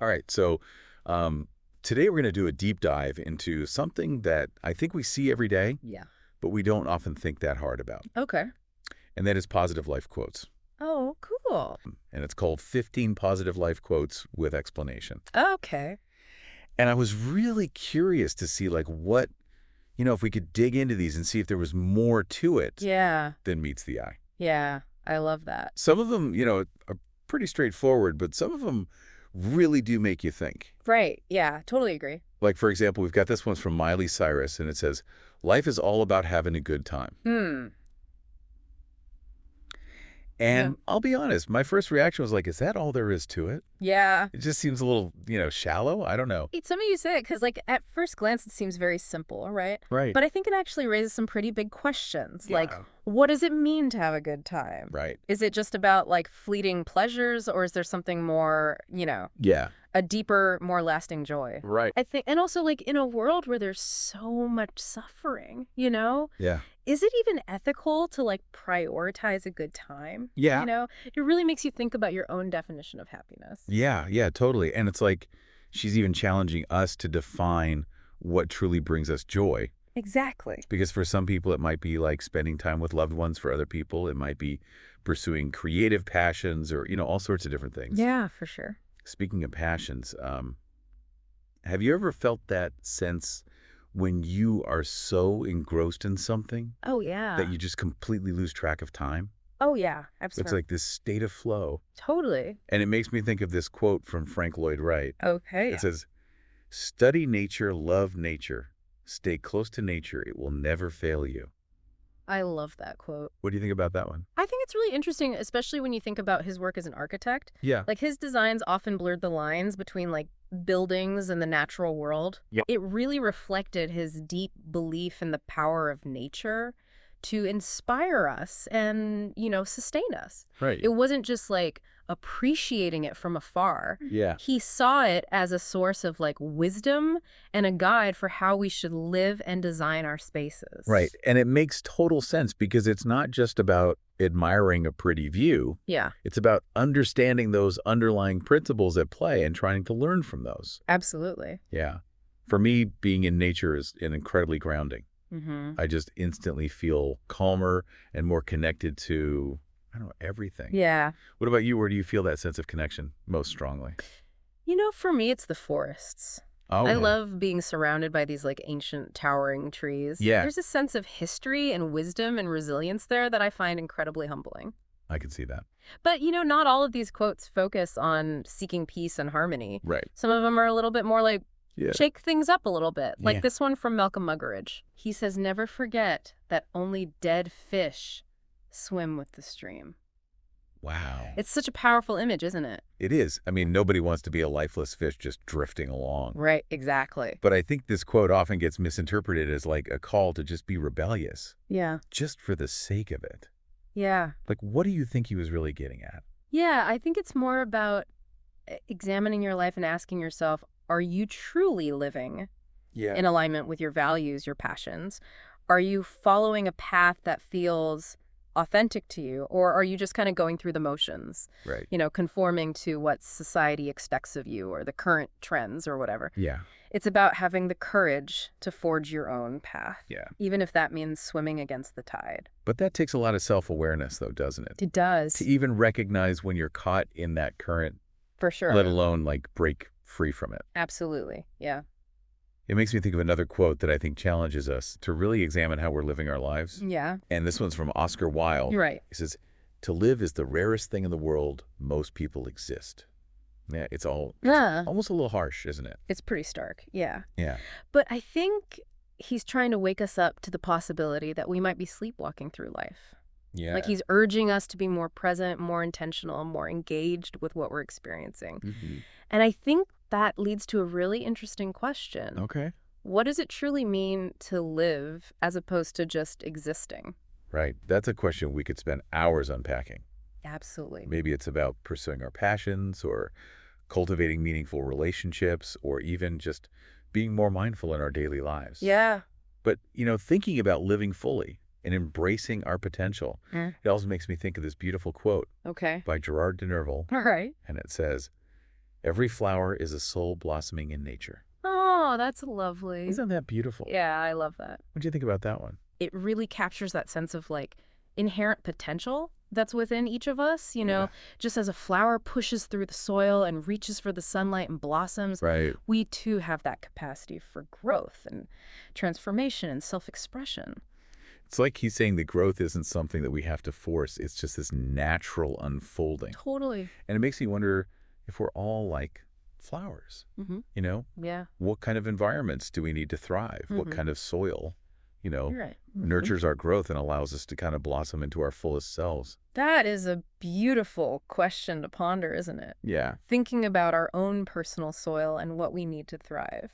All right, so today we're going to do a deep dive into something that I think we see every day, Yeah. but we don't often think that hard about, Okay. and that is positive life quotes. Oh, cool. And it's called 15 Positive Life Quotes with Explanation. Okay. And I was really curious to see, like, if we could dig into these and see if there was more to it Yeah. than meets the eye. Yeah. I love that. Some of them, are pretty straightforward, but some of them really do make you think. Right. Yeah. Totally agree. Like, for example, we've got this one's from Miley Cyrus, and it says, life is all about having a good time. Hmm. Yeah. And I'll be honest, my first reaction was like, is that all there is to it? Yeah. It just seems a little, shallow. I don't know. It's something you say it because, like, at first glance, it seems very simple, right? Right. But I think it actually raises some pretty big questions. Like, Yeah. what does it mean to have a good time? Right. Is it just about, like, fleeting pleasures, or is there something more, Yeah. a deeper, more lasting joy? Right. I think, and also, like, in a world where there's so much suffering, Yeah. is it even ethical to, like, prioritize a good time? Yeah. It really makes you think about your own definition of happiness. Yeah. Yeah, totally. And it's like she's even challenging us to define what truly brings us joy. Exactly. Because for some people, it might be like spending time with loved ones. For other people, it might be pursuing creative passions or, all sorts of different things. Yeah, for sure. Speaking of passions, have you ever felt that sense when you are so engrossed in something Oh, yeah. that you just completely lose track of time? Oh, yeah. It's Absolutely. like this state of flow. Totally. And it makes me think of this quote from Frank Lloyd Wright. Okay. It says, study nature, love nature. Stay close to nature. It will never fail you. I love that quote. What do you think about that one? I think it's really interesting, especially when you think about his work as an architect. Yeah. Like, his designs often blurred the lines between, like, buildings and the natural world. Yeah. It really reflected his deep belief in the power of nature to inspire us and, sustain us. Right. It wasn't just, like, appreciating it from afar. Yeah. He saw it as a source of, like, wisdom and a guide for how we should live and design our spaces. Right. And it makes total sense because it's not just about admiring a pretty view. Yeah, It's about understanding those underlying principles at play and trying to learn from those. absolutely. Yeah. For me, being in nature is incredibly grounding. Mm-hmm. I just instantly feel calmer and more connected to, I don't know, everything. Yeah. What about you? Where do you feel that sense of connection most strongly? For me, it's the forests. Oh, I yeah. love being surrounded by these, like, ancient towering trees. Yeah. There's a sense of history and wisdom and resilience there that I find incredibly humbling. I can see that. But, not all of these quotes focus on seeking peace and harmony. Right. Some of them are a little bit more like, Yeah. shake things up a little bit. Yeah. Like this one from Malcolm Muggeridge. He says, never forget that only dead fish swim with the stream. Wow. It's such a powerful image, isn't it? It is. I mean, nobody wants to be a lifeless fish just drifting along. Right, exactly. But I think this quote often gets misinterpreted as like a call to just be rebellious, Yeah. just for the sake of it. Yeah. Like, what do you think he was really getting at? Yeah, I think it's more about examining your life and asking yourself, are you truly living Yeah. in alignment with your values, your passions? Are you following a path that feels authentic to you, or are you just kind of going through the motions, Right. conforming to what society expects of you or the current trends or whatever? Yeah. It's about having the courage to forge your own path, Yeah. even if that means swimming against the tide. But that takes a lot of self-awareness, though, doesn't it? It does, To even recognize when you're caught in that current, for sure. let alone like break free from it. Absolutely, yeah. It makes me think of another quote that I think challenges us to really examine how we're living our lives. Yeah, And this one's from Oscar Wilde. you're right. He says, to live is the rarest thing in the world. Most people exist. Yeah, it's Yeah, almost a little harsh, isn't it? it's pretty stark, yeah. Yeah. But I think he's trying to wake us up to the possibility that we might be sleepwalking through life. Yeah. Like, he's urging us to be more present, more intentional, more engaged with what we're experiencing. Mhm. And I think that leads to a really interesting question. Okay. What does it truly mean to live as opposed to just existing? Right. That's a question we could spend hours unpacking. Absolutely. Maybe it's about pursuing our passions or cultivating meaningful relationships or even just being more mindful in our daily lives. Yeah. But, thinking about living fully and embracing our potential, Mm. it also makes me think of this beautiful quote Okay. by Gerard de Nerval, All right. and it says, Every flower is a soul blossoming in nature. Oh, that's lovely. Isn't that beautiful? Yeah, I love that. What do you think about that one? It really captures that sense of like inherent potential that's within each of us, Yeah. just as a flower pushes through the soil and reaches for the sunlight and blossoms, Right. we too have that capacity for growth and transformation and self-expression. It's like he's saying the growth isn't something that we have to force. It's just this natural unfolding. Totally. And it makes me wonder if we're all like flowers, Mm-hmm. you know? Yeah. What kind of environments do we need to thrive? What Mm-hmm. kind of soil, You're right. nurtures our growth and allows us to kind of blossom into our fullest selves? That is a beautiful question to ponder, isn't it? Yeah. Thinking about our own personal soil and what we need to thrive.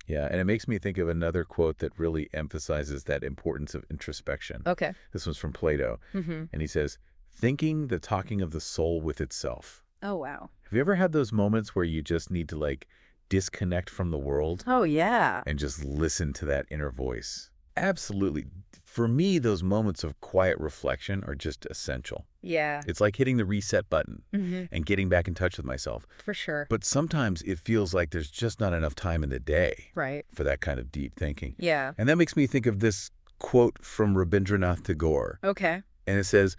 Yeah. And it makes me think of another quote that really emphasizes that importance of introspection. Okay. This one's from Plato. Mm-hmm. And he says, thinking the talking of the soul with itself. Oh, wow. Have you ever had those moments where you just need to like disconnect from the world Oh, yeah. and just listen to that inner voice? Absolutely. For me, those moments of quiet reflection are just essential. Yeah. It's like hitting the reset button Mm-hmm. and getting back in touch with myself. For sure. But sometimes it feels like there's just not enough time in the day Right. for that kind of deep thinking. Yeah. And that makes me think of this quote from Rabindranath Tagore. Okay. And it says,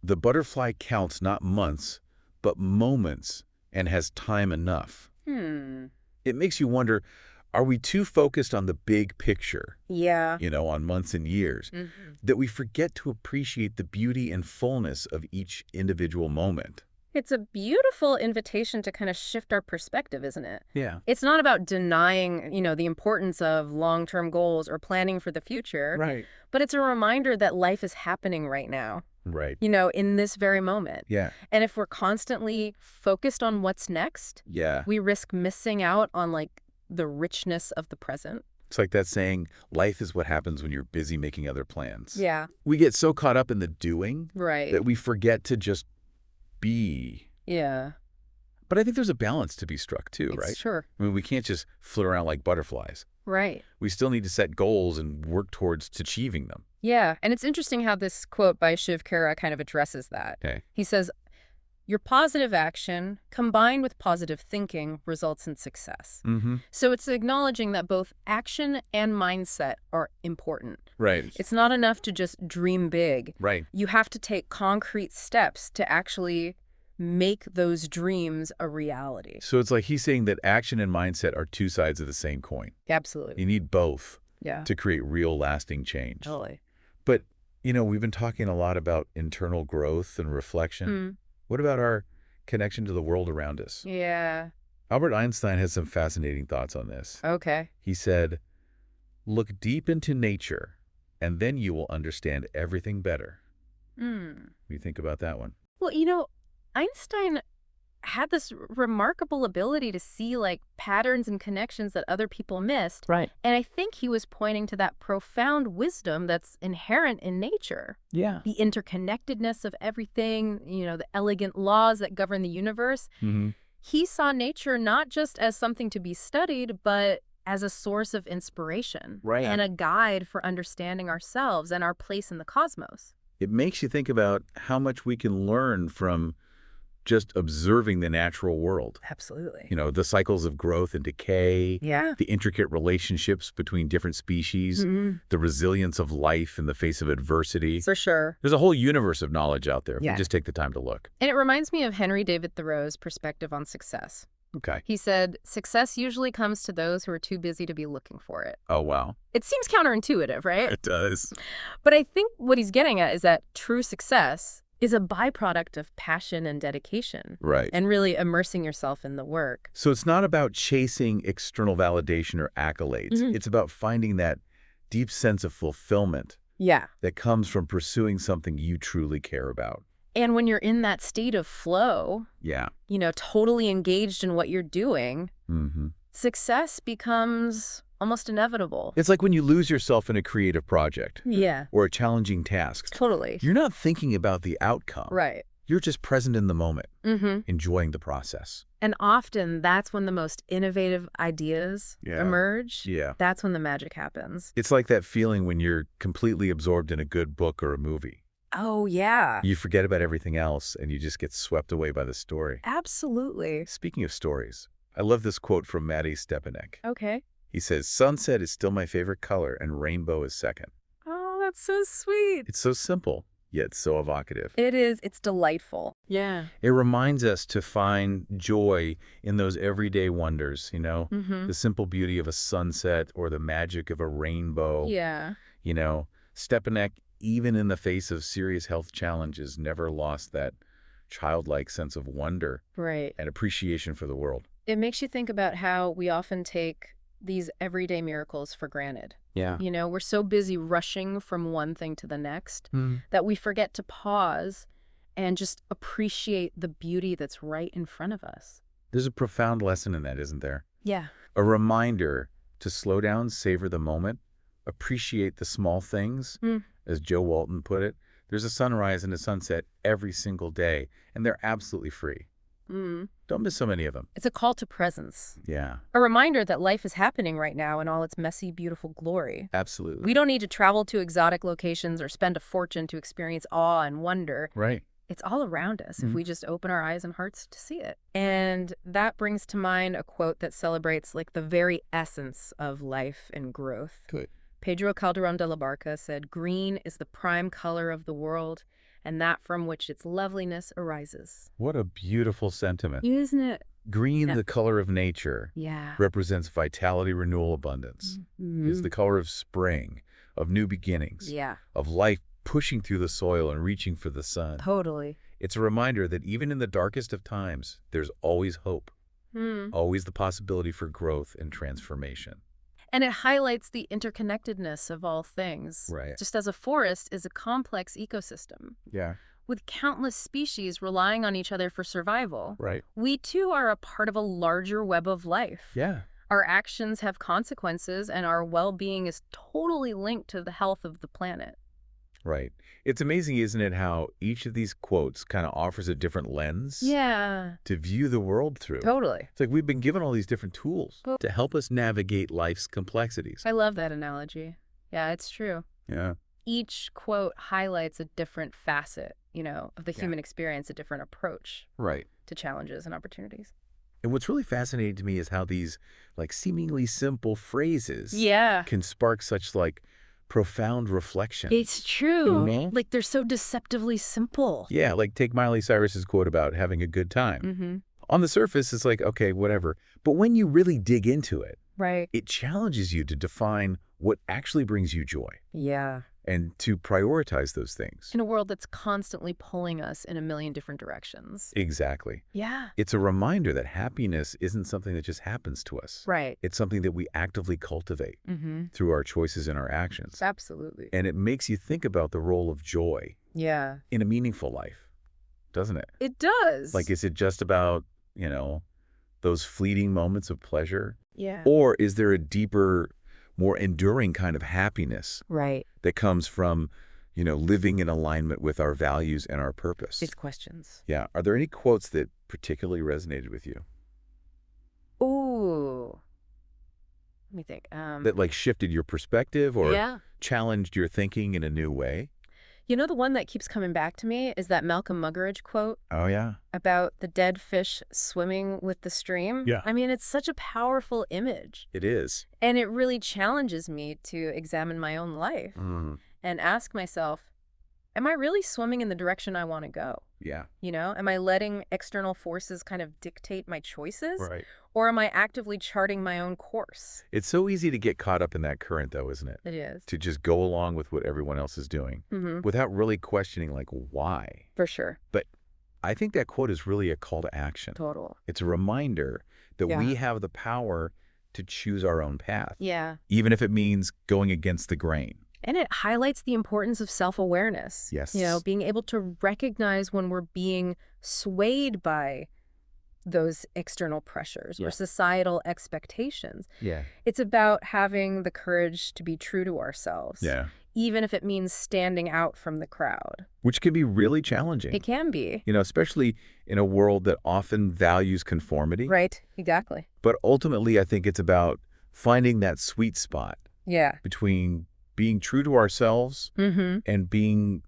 "The butterfly counts not months, but moments and has time enough." It makes you wonder, are we too focused on the big picture, Yeah. on months and years, Mm-hmm. that we forget to appreciate the beauty and fullness of each individual moment? It's a beautiful invitation to kind of shift our perspective, isn't it? Yeah. It's not about denying, the importance of long-term goals or planning for the future, Right. but it's a reminder that life is happening right now, Right. in this very moment. Yeah. And if we're constantly focused on what's next, Yeah. we risk missing out on like the richness of the present. It's like that saying, life is what happens when you're busy making other plans. Yeah. We get so caught up in the doing Right. that we forget to just be. Yeah. But I think there's a balance to be struck too, It's right? Sure. I mean, we can't just flit around like butterflies. Right. We still need to set goals and work towards achieving them. Yeah. And it's interesting how this quote by Shiv Khera kind of addresses that. Okay. He says, your positive action combined with positive thinking results in success. Mm-hmm. So it's acknowledging that both action and mindset are important. Right. It's not enough to just dream big. Right. You have to take concrete steps to actually make those dreams a reality. So it's like he's saying that action and mindset are two sides of the same coin. Absolutely. You need both Yeah. to create real lasting change. Totally. But, we've been talking a lot about internal growth and reflection. What about our connection to the world around us? Yeah. Albert Einstein has some fascinating thoughts on this. Okay. He said, "Look deep into nature, and then you will understand everything better." What do you think about that one? Well, Einstein had this remarkable ability to see like patterns and connections that other people missed. Right. And I think he was pointing to that profound wisdom that's inherent in nature. Yeah. The interconnectedness of everything, the elegant laws that govern the universe. Mm-hmm. He saw nature not just as something to be studied, but as a source of inspiration. Right. And a guide for understanding ourselves and our place in the cosmos. It makes you think about how much we can learn from just observing the natural world. Absolutely. The cycles of growth and decay, Yeah. the intricate relationships between different species, the resilience of life in the face of adversity. For sure. There's a whole universe of knowledge out there if Yeah. we just take the time to look. And it reminds me of Henry David Thoreau's perspective on success. Okay. He said, success usually comes to those who are too busy to be looking for it. Oh, wow. It seems counterintuitive, right? It does. But I think what he's getting at is that true success is a byproduct of passion and dedication. Right. And really immersing yourself in the work. So it's not about chasing external validation or accolades. It's about finding that deep sense of fulfillment Yeah. that comes from pursuing something you truly care about. And when you're in that state of flow, Yeah. totally engaged in what you're doing, Mm-hmm. success becomes almost inevitable. It's like when you lose yourself in a creative project Yeah. or a challenging task. Totally. You're not thinking about the outcome. Right. You're just present in the moment, Mm-hmm. enjoying the process. And often that's when the most innovative ideas Yeah. emerge. Yeah. That's when the magic happens. It's like that feeling when you're completely absorbed in a good book or a movie. Oh, yeah. You forget about everything else and you just get swept away by the story. Absolutely. Speaking of stories, I love this quote from Maddie Stepanek. Okay. He says, "Sunset is still my favorite color and rainbow is second." Oh, that's so sweet. It's so simple, yet so evocative. It is. It's delightful. Yeah. It reminds us to find joy in those everyday wonders, Mm-hmm. the simple beauty of a sunset or the magic of a rainbow. Yeah. Stepanek, even in the face of serious health challenges, never lost that childlike sense of wonder Right. and appreciation for the world. It makes you think about how we often take these everyday miracles for granted. Yeah. We're so busy rushing from one thing to the next Hmm. that we forget to pause and just appreciate the beauty that's right in front of us. There's a profound lesson in that, isn't there? Yeah. A reminder to slow down, savor the moment, appreciate the small things. Mm. As Joe Walton put it, there's a sunrise and a sunset every single day, and they're absolutely free. Mm. Don't miss so many of them. It's a call to presence. Yeah, A reminder that life is happening right now in all its messy, beautiful glory. absolutely. We don't need to travel to exotic locations or spend a fortune to experience awe and wonder. Right. It's all around us if Mhm. we just open our eyes and hearts to see it. And that brings to mind a quote that celebrates the very essence of life and growth. Good. Pedro Calderón de la Barca said, "Green is the prime color of the world, and that from which its loveliness arises." What a beautiful sentiment. Isn't it? Green, Yeah. the color of nature, Yeah. represents vitality, renewal, abundance. It's the color of spring, of new beginnings, Yeah, of life pushing through the soil and reaching for the sun. totally. It's a reminder that even in the darkest of times, there's always hope, always the possibility for growth and transformation. And it highlights the interconnectedness of all things. Right. Just as a forest is a complex ecosystem, Yeah. with countless species relying on each other for survival, Right. we too are a part of a larger web of life. Yeah. Our actions have consequences, and our well-being is totally linked to the health of the planet. Right. It's amazing, isn't it, how each of these quotes kind of offers a different lens Yeah, to view the world through. totally. It's like we've been given all these different tools Well- to help us navigate life's complexities. I love that analogy. Yeah, it's true. Yeah. Each quote highlights a different facet, of the Yeah. human experience, a different approach Right. to challenges and opportunities. And what's really fascinating to me is how these seemingly simple phrases Yeah. can spark such profound reflection. It's true. Mhm. They're so deceptively simple. Yeah, take Miley Cyrus's quote about having a good time. Mm-hmm. On the surface, it's okay, whatever. But when you really dig into it, Right. it challenges you to define what actually brings you joy Yeah. and to prioritize those things. In a world that's constantly pulling us in a million different directions. Exactly. Yeah. It's a reminder that happiness isn't something that just happens to us. Right. It's something that we actively cultivate Mm-hmm. through our choices and our actions. Absolutely. And it makes you think about the role of joy Yeah. in a meaningful life, doesn't it? It does. Is it just about, those fleeting moments of pleasure? Yeah. Or is there a deeper, more enduring kind of happiness Right. that comes from, living in alignment with our values and our purpose? It's questions. Yeah. Are there any quotes that particularly resonated with you Ooh. Let me think. that shifted your perspective or Yeah. challenged your thinking in a new way? The one that keeps coming back to me is that Malcolm Muggeridge quote Oh, yeah. about the dead fish swimming with the stream. Yeah. I mean, it's such a powerful image. It is. And it really challenges me to examine my own life Mm, and ask myself, am I really swimming in the direction I want to go? yeah. Am I letting external forces kind of dictate my choices? Right. Or am I actively charting my own course? It's so easy to get caught up in that current, though, isn't it? It is. To just go along with what everyone else is doing Mm-hmm. without really questioning, why. For sure. But I think that quote is really a call to action. Total. It's a reminder that Yeah. we have the power to choose our own path, Yeah. even if it means going against the grain. And it highlights the importance of self-awareness. Yes. Being able to recognize when we're being swayed by those external pressures Yeah. or societal expectations. Yeah. It's about having the courage to be true to ourselves. Yeah. Even if it means standing out from the crowd. Which can be really challenging. It can be. Especially in a world that often values conformity. Right. Exactly. But ultimately, I think it's about finding that sweet spot Yeah. between being true to ourselves Mm-hmm. and being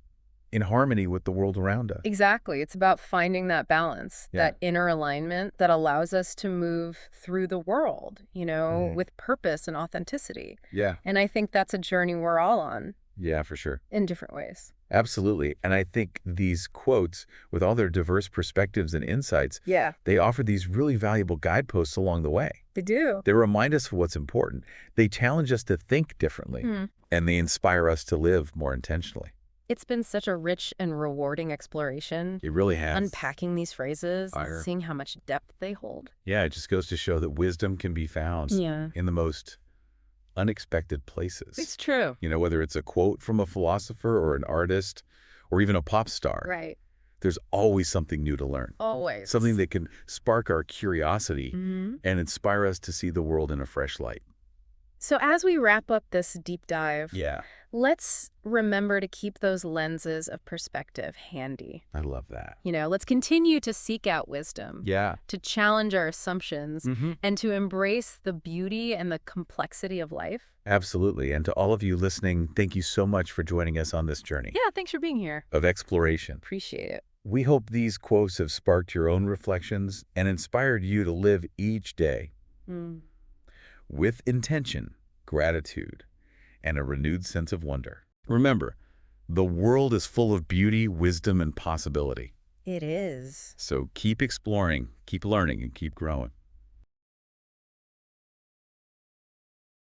in harmony with the world around us. Exactly. It's about finding that balance, Yeah. that inner alignment that allows us to move through the world, with purpose and authenticity. Yeah. And I think that's a journey we're all on Yeah, for sure. in different ways. Absolutely. And I think these quotes, with all their diverse perspectives and insights, Yeah, they offer these really valuable guideposts along the way. they do. They remind us of what's important. They challenge us to think differently, and they inspire us to live more intentionally. It's been such a rich and rewarding exploration, It really has. unpacking these phrases and Fire. seeing how much depth they hold. Yeah, it just goes to show that wisdom can be found Yeah. in the most unexpected places. It's true. Whether it's a quote from a philosopher or an artist or even a pop star, Right. there's always something new to learn. Always. Something that can spark our curiosity Mhm. and inspire us to see the world in a fresh light. So as we wrap up this deep dive, Yeah, let's remember to keep those lenses of perspective handy. I love that. Let's continue to seek out wisdom, Yeah. to challenge our assumptions, Mm-hmm. and to embrace the beauty and the complexity of life. Absolutely. And to all of you listening, thank you so much for joining us on this journey Yeah, thanks for being here. of exploration. Appreciate it. We hope these quotes have sparked your own reflections and inspired you to live each day Mm. with intention, gratitude, and a renewed sense of wonder. Remember, the world is full of beauty, wisdom, and possibility. It is. So keep exploring, keep learning, and keep growing.